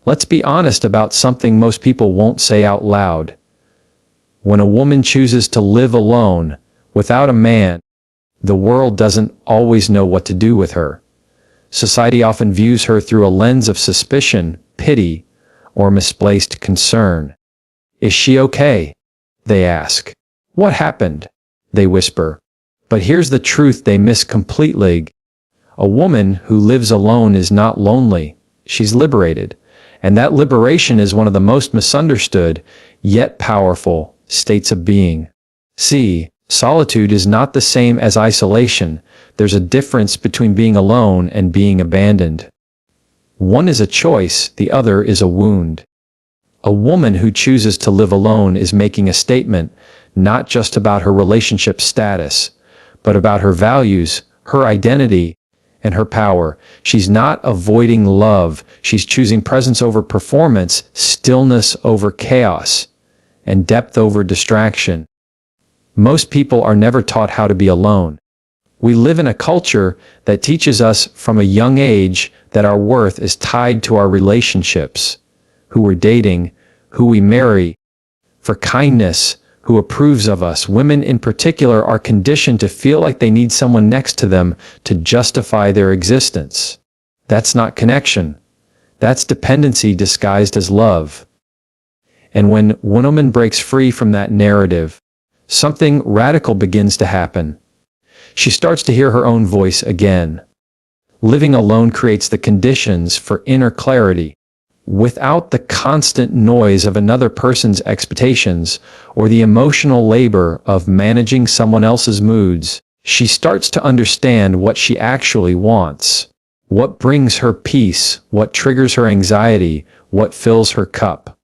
Let's be honest about something most people won't say out loud. When a woman chooses to live alone, without a man, the world doesn't always know what to do with her. Society often views her through a lens of suspicion, pity, or misplaced concern. Is she okay? They ask. What happened? They whisper. But here's the truth they miss completely. A woman who lives alone is not lonely. She's liberated. And that liberation is one of the most misunderstood, yet powerful, states of being. See, solitude is not the same as isolation. There's a difference between being alone and being abandoned. One is a choice, the other is a wound. A woman who chooses to live alone is making a statement, not just about her relationship status, but about her values, her identity, and her power. She's not avoiding love. She's choosing presence over performance, stillness over chaos, and depth over distraction. Most people are never taught how to be alone. We live in a culture that teaches us from a young age that our worth is tied to our relationships, who we're dating, who we marry, for kindness, who approves of us. Women in particular are conditioned to feel like they need someone next to them to justify their existence. That's not connection. That's dependency disguised as love. And when one woman breaks free from that narrative, something radical begins to happen. She starts to hear her own voice again. Living alone creates the conditions for inner clarity. Without the constant noise of another person's expectations or the emotional labor of managing someone else's moods, she starts to understand what she actually wants, what brings her peace, what triggers her anxiety, what fills her cup.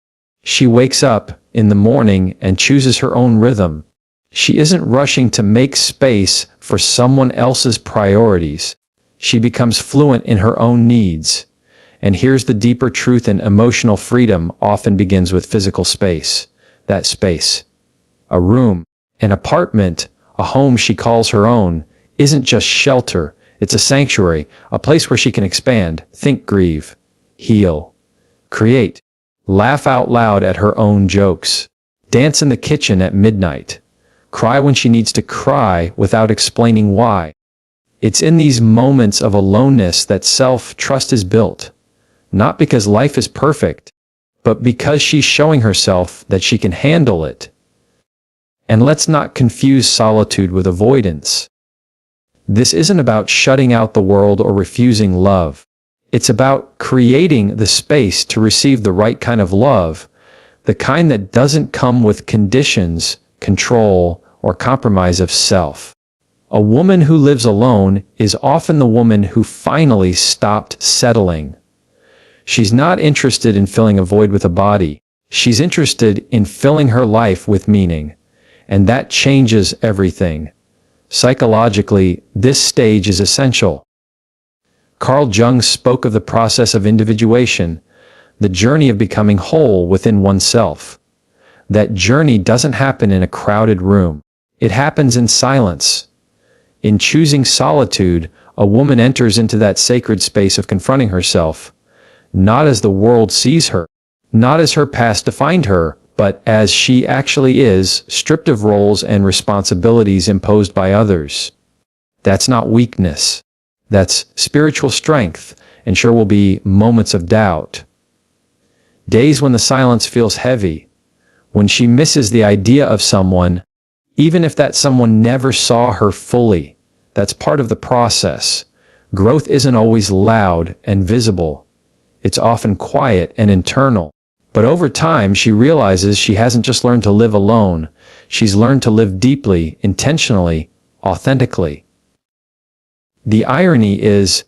She wakes up in the morning and chooses her own rhythm. She isn't rushing to make space for someone else's priorities. She becomes fluent in her own needs. And here's the deeper truth: and emotional freedom often begins with physical space. That space, a room, an apartment, a home she calls her own, isn't just shelter. It's a sanctuary, a place where she can expand, think, grieve, heal, create, laugh out loud at her own jokes, dance in the kitchen at midnight, cry when she needs to cry without explaining why. It's in these moments of aloneness that self-trust is built. Not because life is perfect, but because she's showing herself that she can handle it. And let's not confuse solitude with avoidance. This isn't about shutting out the world or refusing love. It's about creating the space to receive the right kind of love, the kind that doesn't come with conditions, control, or compromise of self. A woman who lives alone is often the woman who finally stopped settling. She's not interested in filling a void with a body. She's interested in filling her life with meaning. And that changes everything. Psychologically, this stage is essential. Carl Jung spoke of the process of individuation, the journey of becoming whole within oneself. That journey doesn't happen in a crowded room. It happens in silence. In choosing solitude, a woman enters into that sacred space of confronting herself, not as the world sees her, not as her past defined her, but as she actually is, stripped of roles and responsibilities imposed by others. That's not weakness. That's spiritual strength, and sure will be moments of doubt. Days when the silence feels heavy, when she misses the idea of someone, even if that someone never saw her fully. That's part of the process. Growth isn't always loud and visible. It's often quiet and internal. But over time, she realizes she hasn't just learned to live alone. She's learned to live deeply, intentionally, authentically. The irony is,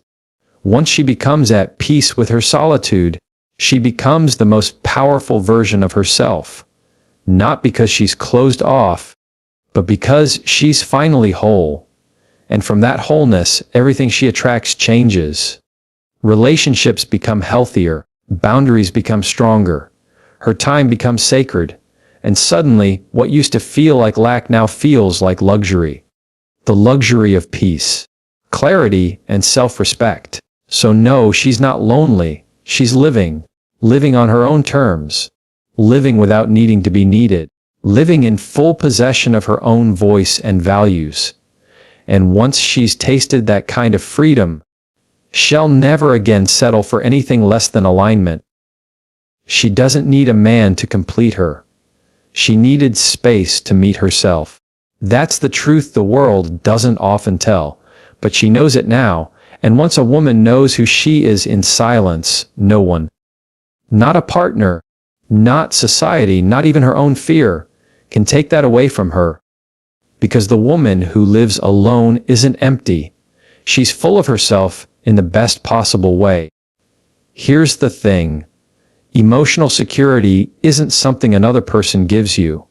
once she becomes at peace with her solitude, she becomes the most powerful version of herself. Not because she's closed off, but because she's finally whole. And from that wholeness, everything she attracts changes. Relationships become healthier, boundaries become stronger, her time becomes sacred, and suddenly, what used to feel like lack now feels like luxury. The luxury of peace, clarity, and self-respect. So no, she's not lonely, she's living. living on her own terms, living without needing to be needed, living in full possession of her own voice and values. And once she's tasted that kind of freedom, she'll never again settle for anything less than alignment. She doesn't need a man to complete her. She needed space to meet herself. That's the truth the world doesn't often tell, but she knows it now, and once a woman knows who she is in silence, no one, not a partner, not society, not even her own fear, can take that away from her. Because the woman who lives alone isn't empty. She's full of herself in the best possible way. Here's the thing. Emotional security isn't something another person gives you.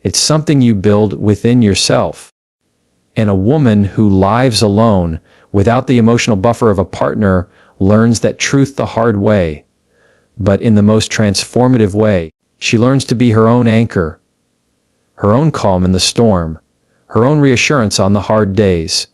It's something you build within yourself. And a woman who lives alone, without the emotional buffer of a partner, learns that truth the hard way. But in the most transformative way, she learns to be her own anchor, her own calm in the storm, her own reassurance on the hard days.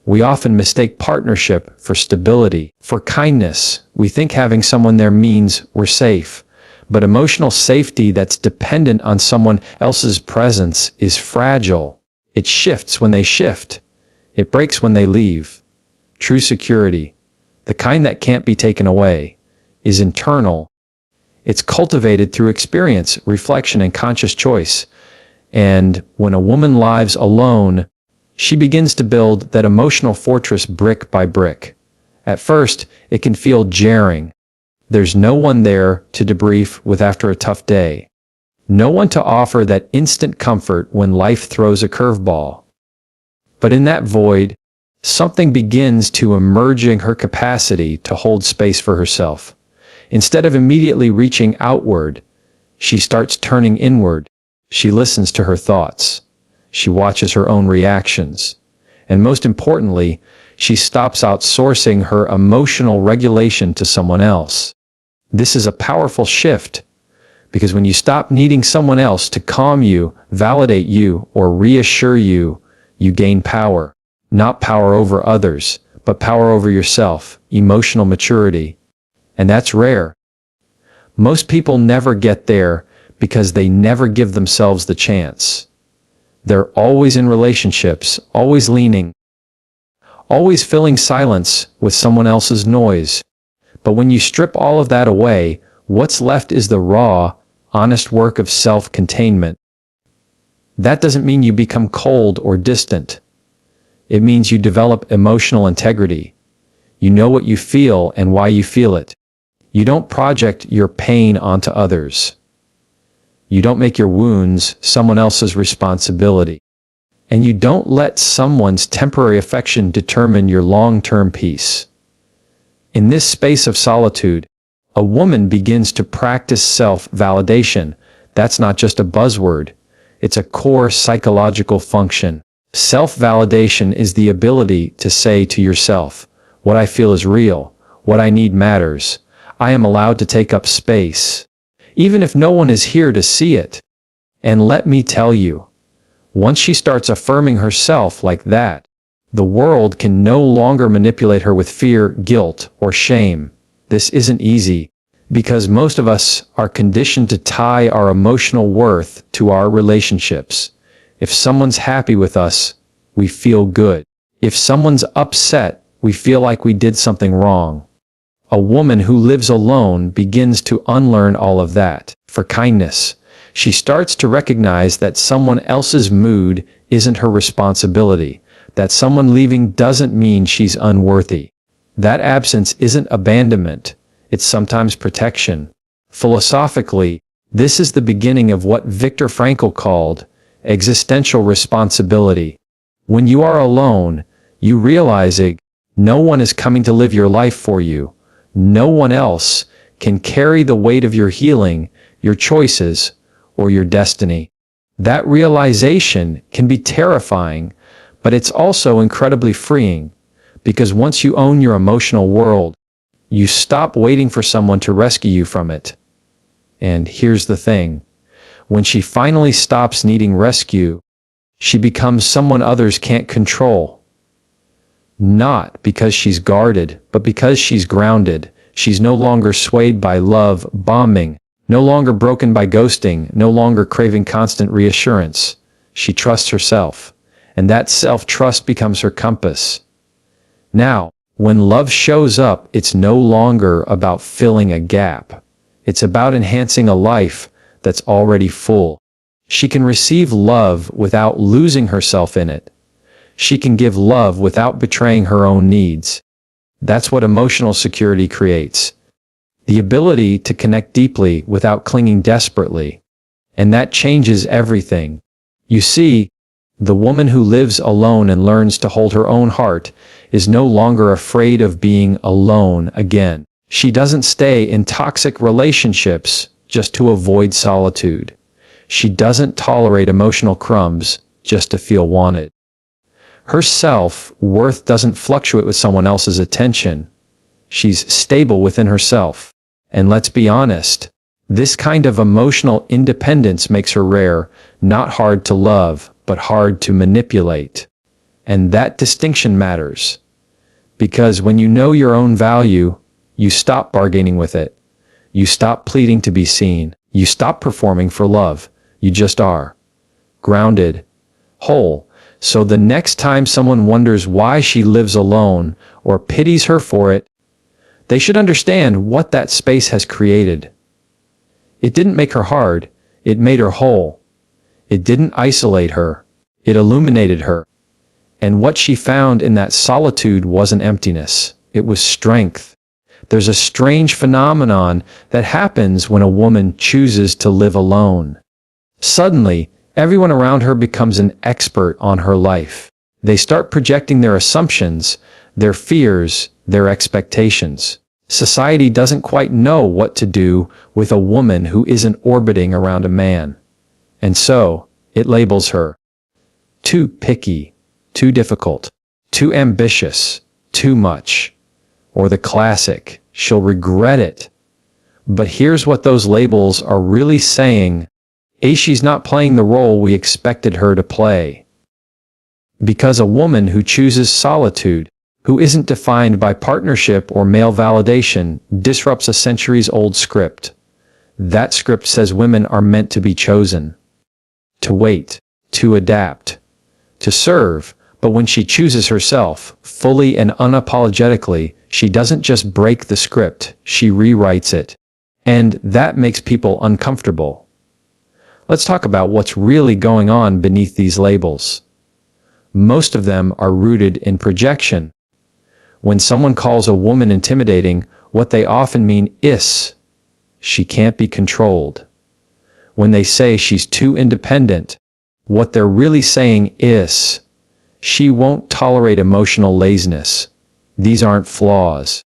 We often mistake partnership for stability, for kindness. We think having someone there means we're safe. But emotional safety that's dependent on someone else's presence is fragile. It shifts when they shift. It breaks when they leave. True security, the kind that can't be taken away, is internal. It's cultivated through experience, reflection, and conscious choice. And when a woman lives alone, she begins to build that emotional fortress brick by brick. At first, it can feel jarring. There's no one there to debrief with after a tough day. No one to offer that instant comfort when life throws a curveball. But in that void, something begins to emerge in her capacity to hold space for herself. Instead of immediately reaching outward, she starts turning inward. She listens to her thoughts. She watches her own reactions. And most importantly, she stops outsourcing her emotional regulation to someone else. This is a powerful shift, because when you stop needing someone else to calm you, validate you, or reassure you, you gain power. Not power over others, but power over yourself, emotional maturity. And that's rare. Most people never get there because they never give themselves the chance. They're always in relationships, always leaning, always filling silence with someone else's noise. But when you strip all of that away, what's left is the raw, honest work of self-containment. That doesn't mean you become cold or distant. It means you develop emotional integrity. You know what you feel and why you feel it. You don't project your pain onto others. You don't make your wounds someone else's responsibility. And you don't let someone's temporary affection determine your long-term peace. In this space of solitude, a woman begins to practice self-validation. That's not just a buzzword. It's a core psychological function. Self-validation is the ability to say to yourself, what I feel is real, what I need matters. I am allowed to take up space, even if no one is here to see it. And let me tell you, once she starts affirming herself like that, the world can no longer manipulate her with fear, guilt, or shame. This isn't easy, because most of us are conditioned to tie our emotional worth to our relationships. If someone's happy with us, we feel good. If someone's upset, we feel like we did something wrong. A woman who lives alone begins to unlearn all of that. For kindness, she starts to recognize that someone else's mood isn't her responsibility, that someone leaving doesn't mean she's unworthy. That absence isn't abandonment, it's sometimes protection. Philosophically, this is the beginning of what Viktor Frankl called existential responsibility. When you are alone, you realize no one is coming to live your life for you. No one else can carry the weight of your healing, your choices, or your destiny. That realization can be terrifying, but it's also incredibly freeing, because once you own your emotional world, you stop waiting for someone to rescue you from it. And here's the thing. When she finally stops needing rescue, she becomes someone others can't control. Not because she's guarded, but because she's grounded, She's no longer swayed by love bombing, no longer broken by ghosting, no longer craving constant reassurance. She trusts herself, and that self-trust becomes her compass. Now, when love shows up, it's no longer about filling a gap. It's about enhancing a life that's already full. She can receive love without losing herself in it. She can give love without betraying her own needs. That's what emotional security creates. The ability to connect deeply without clinging desperately. And that changes everything. You see, the woman who lives alone and learns to hold her own heart is no longer afraid of being alone again. She doesn't stay in toxic relationships just to avoid solitude. She doesn't tolerate emotional crumbs just to feel wanted. Her self-worth doesn't fluctuate with someone else's attention. She's stable within herself. And let's be honest, this kind of emotional independence makes her rare, not hard to love, but hard to manipulate. And that distinction matters. Because when you know your own value, you stop bargaining with it. You stop pleading to be seen. You stop performing for love. You just are. Grounded. Whole. So the next time someone wonders why she lives alone or pities her for it, they should understand what that space has created. It didn't make her hard. It made her whole. It didn't isolate her. It illuminated her. And what she found in that solitude wasn't emptiness. It was strength. There's a strange phenomenon that happens when a woman chooses to live alone. Suddenly, everyone around her becomes an expert on her life. They start projecting their assumptions, their fears, their expectations. Society doesn't quite know what to do with a woman who isn't orbiting around a man. And so, it labels her too picky, too difficult, too ambitious, too much. Or the classic, she'll regret it. But here's what those labels are really saying. A, she's not playing the role we expected her to play. Because a woman who chooses solitude, who isn't defined by partnership or male validation, disrupts a centuries-old script. That script says women are meant to be chosen, to wait, to adapt, to serve. But when she chooses herself, fully and unapologetically, she doesn't just break the script, she rewrites it. And that makes people uncomfortable. Let's talk about what's really going on beneath these labels. Most of them are rooted in projection. When someone calls a woman intimidating, what they often mean is, she can't be controlled. When they say she's too independent, what they're really saying is, she won't tolerate emotional laziness. These aren't flaws.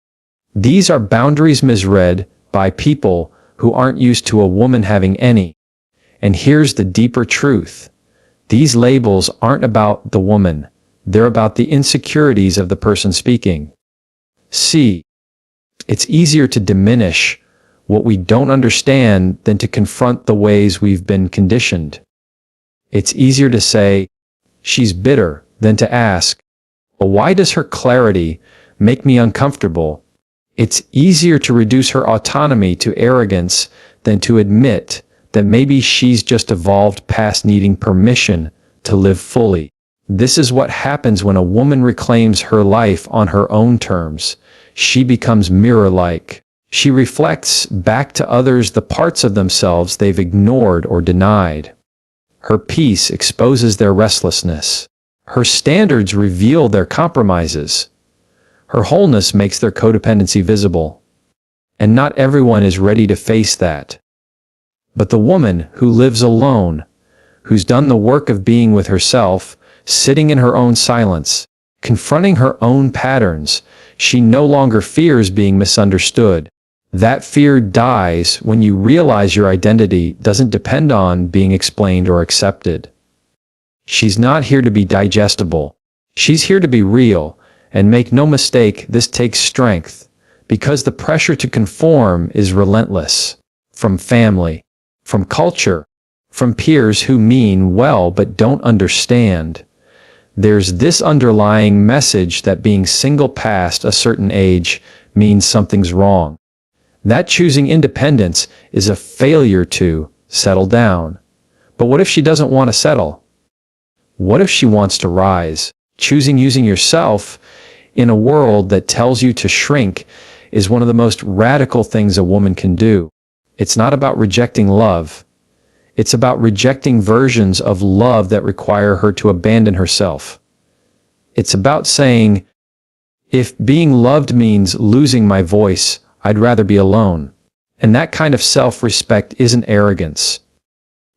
These are boundaries misread by people who aren't used to a woman having any. And here's the deeper truth. These labels aren't about the woman. They're about the insecurities of the person speaking. See, it's easier to diminish what we don't understand than to confront the ways we've been conditioned. It's easier to say, she's bitter, than to ask, well, why does her clarity make me uncomfortable? It's easier to reduce her autonomy to arrogance than to admit that maybe she's just evolved past needing permission to live fully. This is what happens when a woman reclaims her life on her own terms. She becomes mirror-like. She reflects back to others the parts of themselves they've ignored or denied. Her peace exposes their restlessness. Her standards reveal their compromises. Her wholeness makes their codependency visible. And not everyone is ready to face that. But the woman who lives alone, who's done the work of being with herself, sitting in her own silence, confronting her own patterns, she no longer fears being misunderstood. That fear dies when you realize your identity doesn't depend on being explained or accepted. She's not here to be digestible. She's here to be real, and make no mistake, this takes strength, because the pressure to conform is relentless. From family, from culture, from peers who mean well but don't understand. there's this underlying message that being single past a certain age means something's wrong. That choosing independence is a failure to settle down. But what if she doesn't want to settle? What if she wants to rise? Choosing using yourself in a world that tells you to shrink is one of the most radical things a woman can do. It's not about rejecting love. It's about rejecting versions of love that require her to abandon herself. It's about saying, if being loved means losing my voice, I'd rather be alone. And that kind of self-respect isn't arrogance.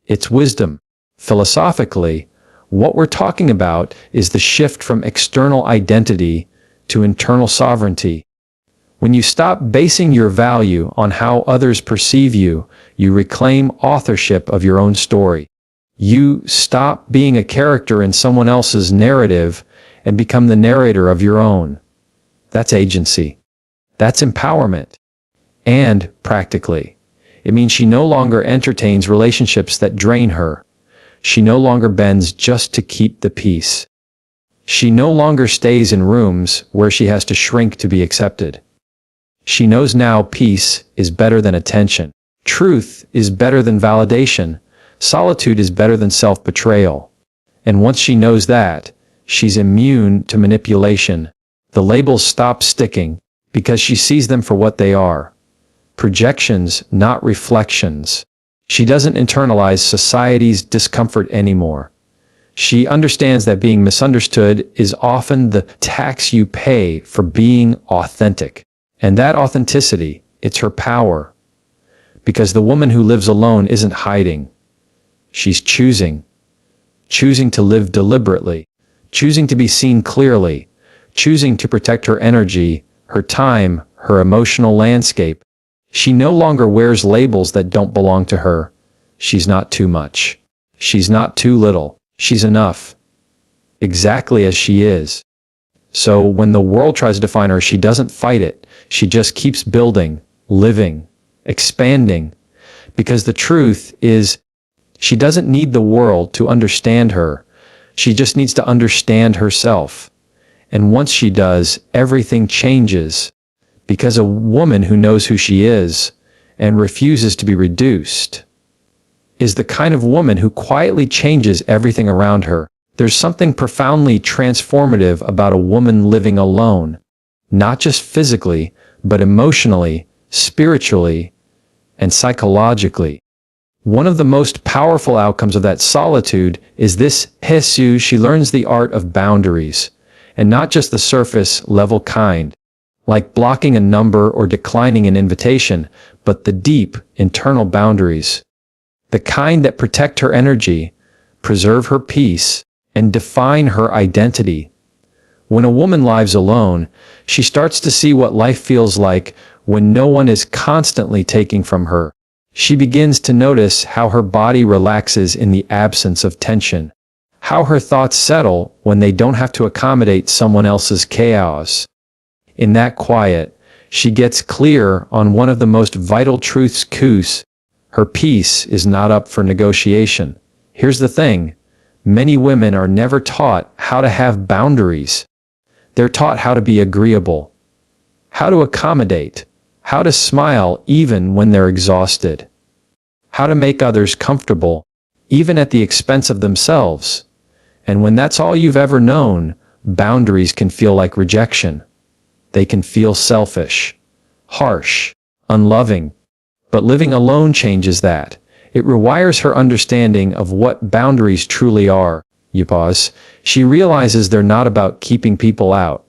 It's wisdom. Philosophically, what we're talking about is the shift from external identity to internal sovereignty. When you stop basing your value on how others perceive you, you reclaim authorship of your own story. You stop being a character in someone else's narrative and become the narrator of your own. That's agency. That's empowerment. And, practically, it means she no longer entertains relationships that drain her. She no longer bends just to keep the peace. She no longer stays in rooms where she has to shrink to be accepted. She knows now peace is better than attention. Truth is better than validation. Solitude is better than self-betrayal. And once she knows that, she's immune to manipulation. The labels stop sticking because she sees them for what they are. Projections, not reflections. She doesn't internalize society's discomfort anymore. She understands that being misunderstood is often the tax you pay for being authentic. And that authenticity, it's her power. Because the woman who lives alone isn't hiding. She's choosing. Choosing to live deliberately. Choosing to be seen clearly. Choosing to protect her energy, her time, her emotional landscape. She no longer wears labels that don't belong to her. She's not too much. She's not too little. She's enough. Exactly as she is. So when the world tries to define her, she doesn't fight it. She just keeps building, living, expanding. Because the truth is, she doesn't need the world to understand her. She just needs to understand herself. And once she does, everything changes. Because a woman who knows who she is and refuses to be reduced is the kind of woman who quietly changes everything around her. There's something profoundly transformative about a woman living alone, not just physically, but emotionally, spiritually, and psychologically. One of the most powerful outcomes of that solitude is this Jesus. She learns the art of boundaries, and not just the surface-level kind, like blocking a number or declining an invitation, but the deep, internal boundaries. The kind that protect her energy, preserve her peace, and define her identity. When a woman lives alone, she starts to see what life feels like when no one is constantly taking from her. She begins to notice how her body relaxes in the absence of tension, how her thoughts settle when they don't have to accommodate someone else's chaos. In that quiet, she gets clear on one of the most vital truths. Her peace is not up for negotiation. Here's the thing. Many women are never taught how to have boundaries. They're taught how to be agreeable, how to accommodate, how to smile even when they're exhausted, how to make others comfortable, even at the expense of themselves. And when that's all you've ever known, boundaries can feel like rejection. They can feel selfish, harsh, unloving. But living alone changes that. It rewires her understanding of what boundaries truly are. You pause. She realizes they're not about keeping people out.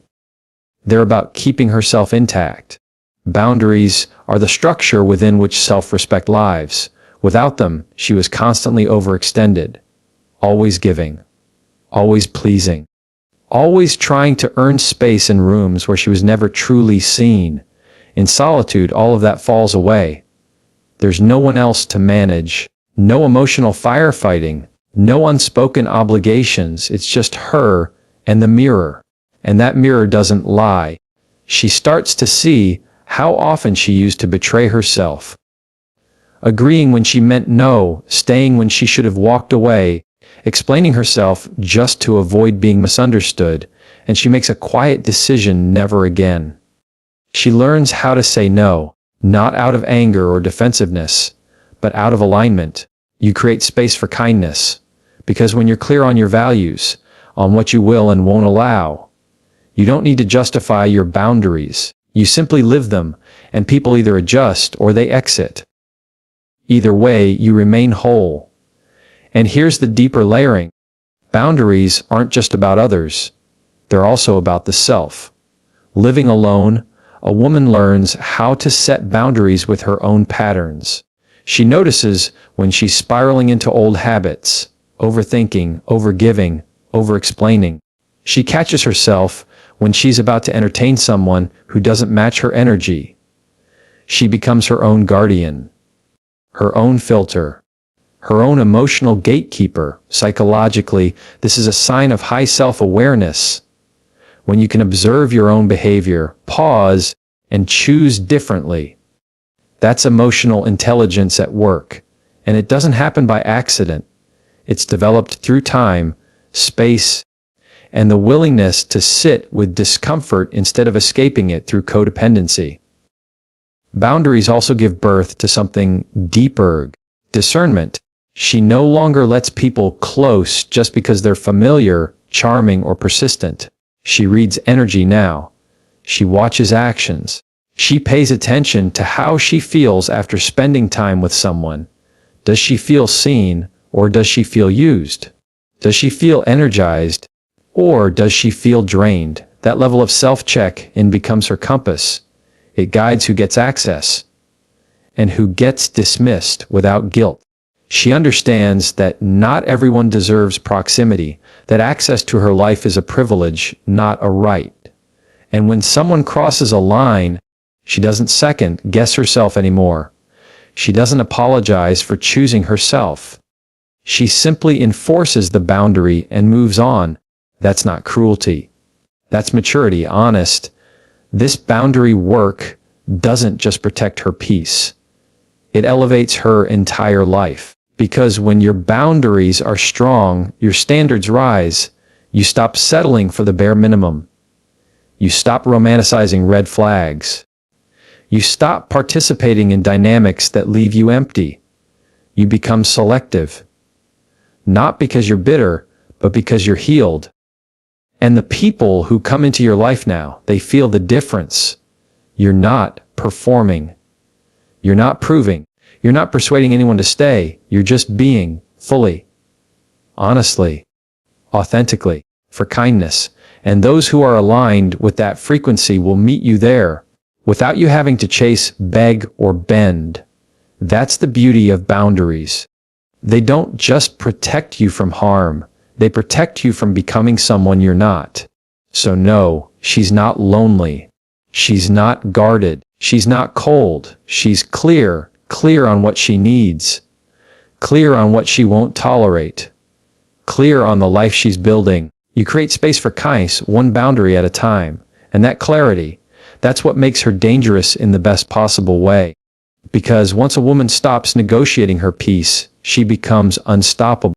They're about keeping herself intact. Boundaries are the structure within which self-respect lives. Without them, she was constantly overextended, always giving, always pleasing, always trying to earn space in rooms where she was never truly seen. In solitude, all of that falls away. There's no one else to manage, no emotional firefighting, no unspoken obligations. It's just her and the mirror. And that mirror doesn't lie. She starts to see how often she used to betray herself. Agreeing when she meant no, staying when she should have walked away, explaining herself just to avoid being misunderstood, and she makes a quiet decision never again. She learns how to say no, not out of anger or defensiveness, but out of alignment. You create space for kindness, because when you're clear on your values, on what you will and won't allow, you don't need to justify your boundaries. You simply live them, and people either adjust or they exit. Either way, you remain whole. And here's the deeper layering. Boundaries aren't just about others. They're also about the self. Living alone, a woman learns how to set boundaries with her own patterns. She notices when she's spiraling into old habits, overthinking, overgiving, overexplaining. She catches herself when she's about to entertain someone who doesn't match her energy. She becomes her own guardian, her own filter, her own emotional gatekeeper. Psychologically, this is a sign of high self-awareness. When you can observe your own behavior, pause, and choose differently. That's emotional intelligence at work, and it doesn't happen by accident. It's developed through time, space, and the willingness to sit with discomfort instead of escaping it through codependency. Boundaries also give birth to something deeper, discernment. She no longer lets people close just because they're familiar, charming, or persistent. She reads energy now. She watches actions. She pays attention to how she feels after spending time with someone. Does she feel seen, or does she feel used? Does she feel energized, or does she feel drained? That level of self-check-in becomes her compass. It guides who gets access and who gets dismissed without guilt. She understands that not everyone deserves proximity, that access to her life is a privilege, not a right. And when someone crosses a line, she doesn't second-guess herself anymore. She doesn't apologize for choosing herself. She simply enforces the boundary and moves on. That's not cruelty. That's maturity, honest. This boundary work doesn't just protect her peace. It elevates her entire life. Because when your boundaries are strong, your standards rise. You stop settling for the bare minimum. You stop romanticizing red flags. You stop participating in dynamics that leave you empty. You become selective. Not because you're bitter, but because you're healed. And the people who come into your life now, they feel the difference. You're not performing. You're not proving. You're not persuading anyone to stay. You're just being fully, honestly, authentically, for kindness. And those who are aligned with that frequency will meet you there without you having to chase, beg, or bend. That's the beauty of boundaries. They don't just protect you from harm. They protect you from becoming someone you're not. So no, she's not lonely. She's not guarded. She's not cold. She's clear on what she needs. Clear on what she won't tolerate. Clear on the life she's building. You create space for kindness, one boundary at a time. And that clarity, that's what makes her dangerous in the best possible way. Because once a woman stops negotiating her peace, she becomes unstoppable.